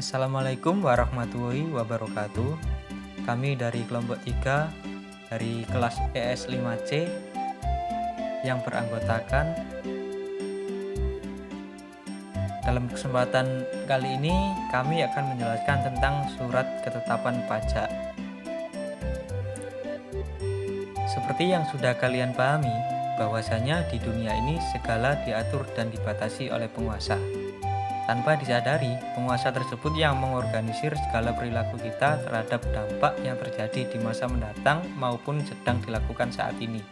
Assalamualaikum warahmatullahi wabarakatuh. Kami dari kelompok 3 dari kelas ES 5C yang beranggotakan. Dalam kesempatan kali ini kami akan menjelaskan tentang surat ketetapan pajak. Seperti yang sudah kalian pahami, bahwasanya di dunia ini segala diatur dan dibatasi oleh penguasa. Tanpa disadari, penguasa tersebut yang mengorganisir segala perilaku kita terhadap dampak yang terjadi di masa mendatang maupun sedang dilakukan saat ini.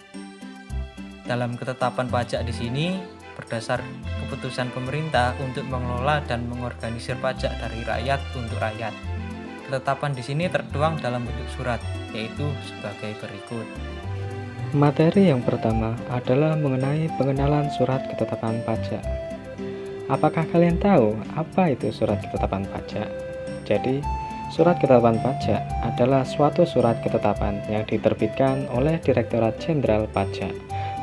Dalam ketetapan pajak di sini, berdasar keputusan pemerintah untuk mengelola dan mengorganisir pajak dari rakyat untuk rakyat. Ketetapan di sini tertuang dalam bentuk surat, yaitu sebagai berikut. Materi yang pertama adalah mengenai pengenalan surat ketetapan pajak. Apakah kalian tahu apa itu surat ketetapan pajak? Jadi, surat ketetapan pajak adalah suatu surat ketetapan yang diterbitkan oleh Direktorat Jenderal Pajak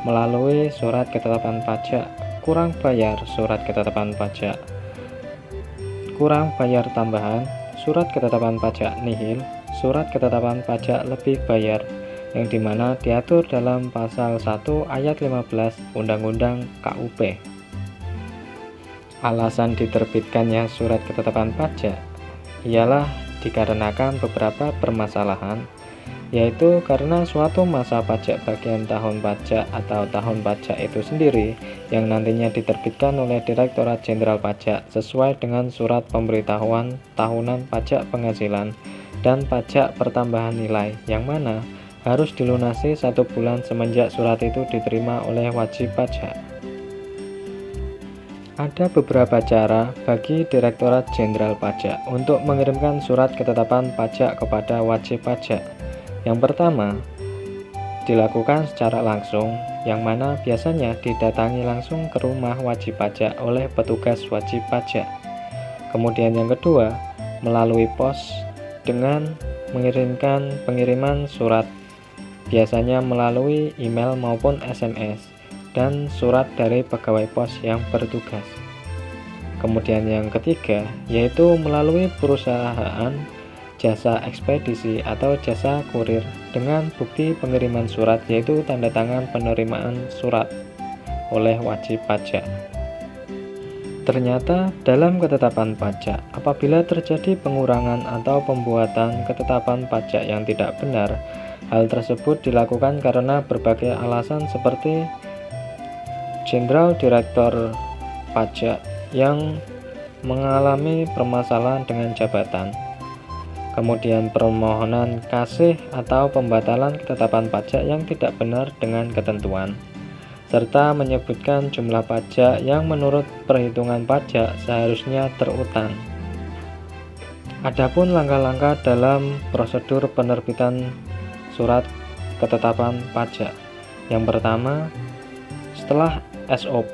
melalui surat ketetapan pajak kurang bayar, surat ketetapan pajak kurang bayar tambahan, surat ketetapan pajak nihil, surat ketetapan pajak lebih bayar, yang dimana diatur dalam pasal 1 ayat 15 Undang-Undang KUP. Alasan diterbitkannya surat ketetapan pajak ialah dikarenakan beberapa permasalahan, yaitu karena suatu masa pajak bagian tahun pajak atau tahun pajak itu sendiri yang nantinya diterbitkan oleh Direktorat Jenderal Pajak sesuai dengan surat pemberitahuan tahunan pajak penghasilan dan pajak pertambahan nilai, yang mana harus dilunasi 1 bulan semenjak surat itu diterima oleh wajib pajak. Ada beberapa cara bagi Direktorat Jenderal Pajak untuk mengirimkan surat ketetapan pajak kepada wajib pajak. Yang pertama, dilakukan secara langsung, yang mana biasanya didatangi langsung ke rumah wajib pajak oleh petugas wajib pajak. Kemudian yang kedua, melalui pos dengan mengirimkan pengiriman surat, biasanya melalui email maupun SMS, dan surat dari pegawai pos yang bertugas. Kemudian yang ketiga, yaitu melalui perusahaan jasa ekspedisi atau jasa kurir dengan bukti pengiriman surat, yaitu tanda tangan penerimaan surat oleh wajib pajak. Ternyata dalam ketetapan pajak, apabila terjadi pengurangan atau pembuatan ketetapan pajak yang tidak benar, hal tersebut dilakukan karena berbagai alasan seperti Jenderal Direktur Pajak yang mengalami permasalahan dengan jabatan, kemudian permohonan kasih atau pembatalan ketetapan pajak yang tidak benar dengan ketentuan, serta menyebutkan jumlah pajak yang menurut perhitungan pajak seharusnya terutang. Adapun langkah-langkah dalam prosedur penerbitan surat ketetapan pajak. Yang pertama, setelah SOP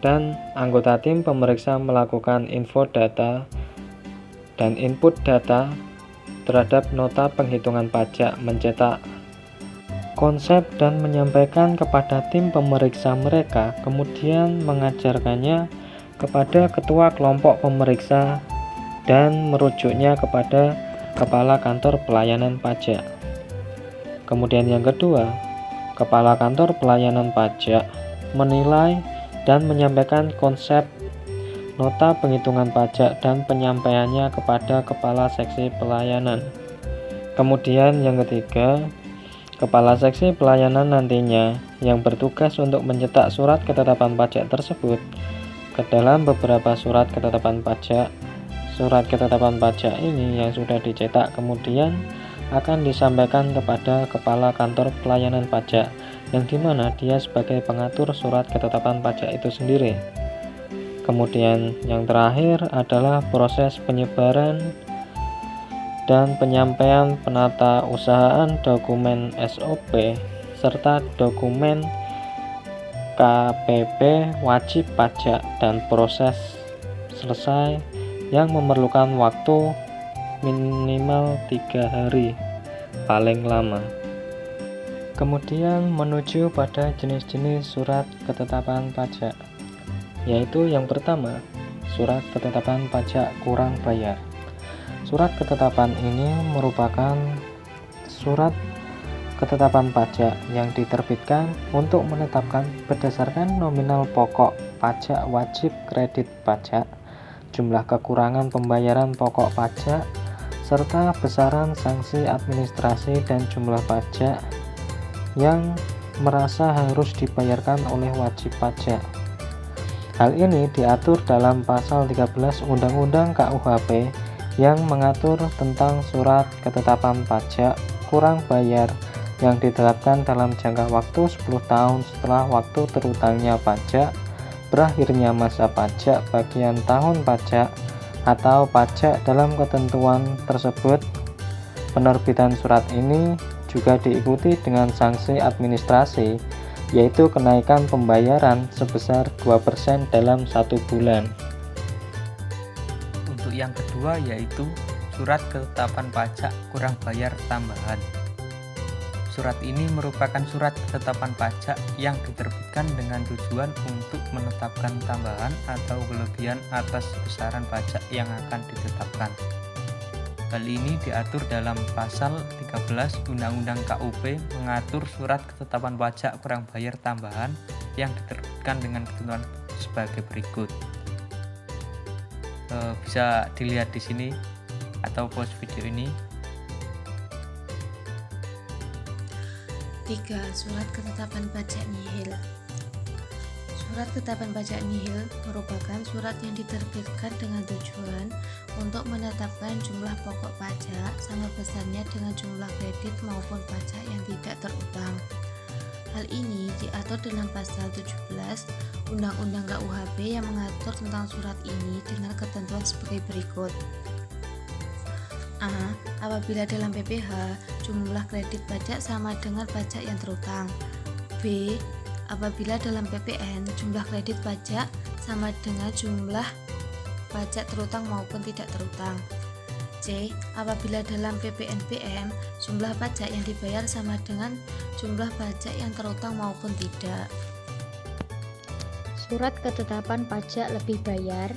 dan anggota tim pemeriksa melakukan info data dan input data terhadap nota penghitungan pajak, mencetak konsep dan menyampaikan kepada tim pemeriksa mereka, kemudian mengajarkannya kepada ketua kelompok pemeriksa dan merujuknya kepada kepala kantor pelayanan pajak. Kemudian yang kedua, kepala kantor pelayanan pajak menilai dan menyampaikan konsep nota penghitungan pajak dan penyampaiannya kepada kepala seksi pelayanan. Kemudian yang ketiga, kepala seksi pelayanan nantinya yang bertugas untuk mencetak surat ketetapan pajak tersebut ke dalam beberapa surat ketetapan pajak. Surat ketetapan pajak ini yang sudah dicetak kemudian akan disampaikan kepada kepala kantor pelayanan pajak, yang dimana dia sebagai pengatur surat ketetapan pajak itu sendiri. Kemudian yang terakhir adalah proses penyebaran dan penyampaian penata usahaan dokumen SOP serta dokumen KPP wajib pajak dan proses selesai yang memerlukan waktu minimal 3 hari paling lama. Kemudian menuju pada jenis-jenis surat ketetapan pajak, yaitu yang pertama, surat ketetapan pajak kurang bayar. Surat ketetapan ini merupakan surat ketetapan pajak yang diterbitkan untuk menetapkan berdasarkan nominal pokok pajak wajib kredit pajak, jumlah kekurangan pembayaran pokok pajak, serta besaran sanksi administrasi dan jumlah pajak yang merasa harus dibayarkan oleh wajib pajak. Hal ini diatur dalam pasal 13 Undang-Undang KUHP yang mengatur tentang surat ketetapan pajak kurang bayar yang ditetapkan dalam jangka waktu 10 tahun setelah waktu terutangnya pajak, berakhirnya masa pajak bagian tahun pajak, atau pajak dalam ketentuan tersebut. Penerbitan surat ini juga diikuti dengan sanksi administrasi, yaitu kenaikan pembayaran sebesar 2% dalam 1 bulan. Untuk yang kedua yaitu surat ketetapan pajak kurang bayar tambahan. Surat ini merupakan surat ketetapan pajak yang diterbitkan dengan tujuan untuk menetapkan tambahan atau kelebihan atas besaran pajak yang akan ditetapkan. Hal ini diatur dalam pasal 13 Undang-Undang KUP mengatur surat ketetapan pajak kurang bayar tambahan yang diterbitkan dengan ketentuan sebagai berikut. Bisa dilihat di sini atau pause video ini. 3. Surat ketetapan pajak nihil. Surat ketetapan pajak nihil merupakan surat yang diterbitkan dengan tujuan untuk menetapkan jumlah pokok pajak sama besarnya dengan jumlah kredit maupun pajak yang tidak terutang. Hal ini diatur dalam pasal 17 Undang-Undang KUHP yang mengatur tentang surat ini dengan ketentuan sebagai berikut. A. Apabila dalam PPh jumlah kredit pajak sama dengan pajak yang terutang. B. Apabila dalam PPN jumlah kredit pajak sama dengan jumlah pajak terutang maupun tidak terutang. C. Apabila dalam PPNBM jumlah pajak yang dibayar sama dengan jumlah pajak yang terutang maupun tidak. Surat ketetapan pajak lebih bayar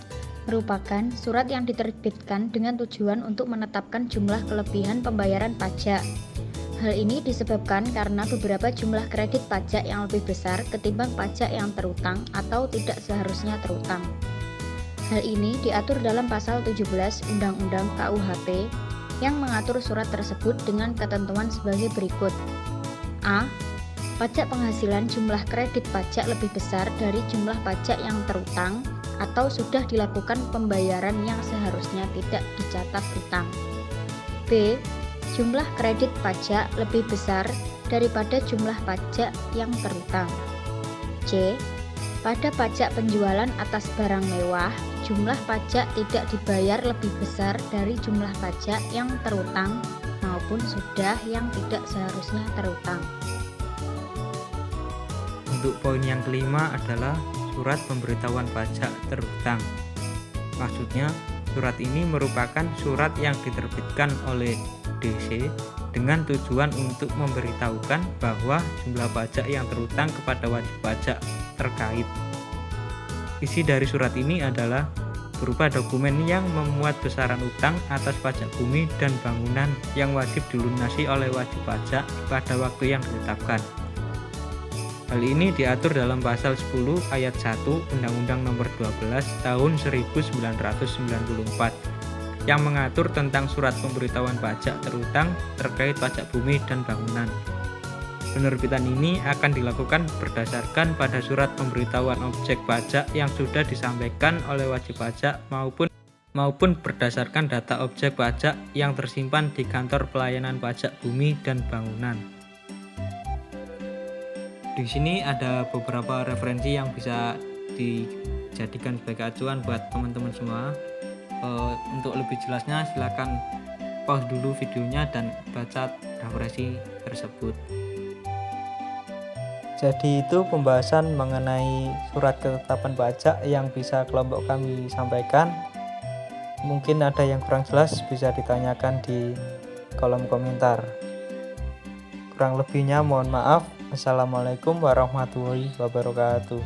merupakan surat yang diterbitkan dengan tujuan untuk menetapkan jumlah kelebihan pembayaran pajak. Hal ini disebabkan karena beberapa jumlah kredit pajak yang lebih besar ketimbang pajak yang terutang atau tidak seharusnya terutang. Hal ini diatur dalam pasal 17 Undang-Undang KUHP yang mengatur surat tersebut dengan ketentuan sebagai berikut. A. Pajak penghasilan jumlah kredit pajak lebih besar dari jumlah pajak yang terutang atau sudah dilakukan pembayaran yang seharusnya tidak dicatat utang. B. Jumlah kredit pajak lebih besar daripada jumlah pajak yang terutang. C. Pada pajak penjualan atas barang mewah, jumlah pajak tidak dibayar lebih besar dari jumlah pajak yang terutang maupun sudah yang tidak seharusnya terutang. Untuk poin yang kelima adalah surat pemberitahuan pajak terutang. Maksudnya, surat ini merupakan surat yang diterbitkan oleh DC dengan tujuan untuk memberitahukan bahwa jumlah pajak yang terutang kepada wajib pajak terkait. Isi dari surat ini adalah berupa dokumen yang memuat besaran utang atas pajak bumi dan bangunan yang wajib dilunasi oleh wajib pajak pada waktu yang ditetapkan. Hal ini diatur dalam pasal 10 ayat 1 Undang-Undang Nomor 12 Tahun 1994 yang mengatur tentang surat pemberitahuan pajak terutang terkait pajak bumi dan bangunan. Penerbitan ini akan dilakukan berdasarkan pada surat pemberitahuan objek pajak yang sudah disampaikan oleh wajib pajak maupun berdasarkan data objek pajak yang tersimpan di kantor pelayanan pajak bumi dan bangunan. Di sini ada beberapa referensi yang bisa dijadikan sebagai acuan buat teman-teman semua. Untuk lebih jelasnya silakan pause dulu videonya dan baca referensi tersebut. Jadi itu pembahasan mengenai surat ketetapan pajak yang bisa kelompok kami sampaikan. Mungkin ada yang kurang jelas bisa ditanyakan di kolom komentar. Kurang lebihnya mohon maaf. Assalamualaikum warahmatullahi wabarakatuh.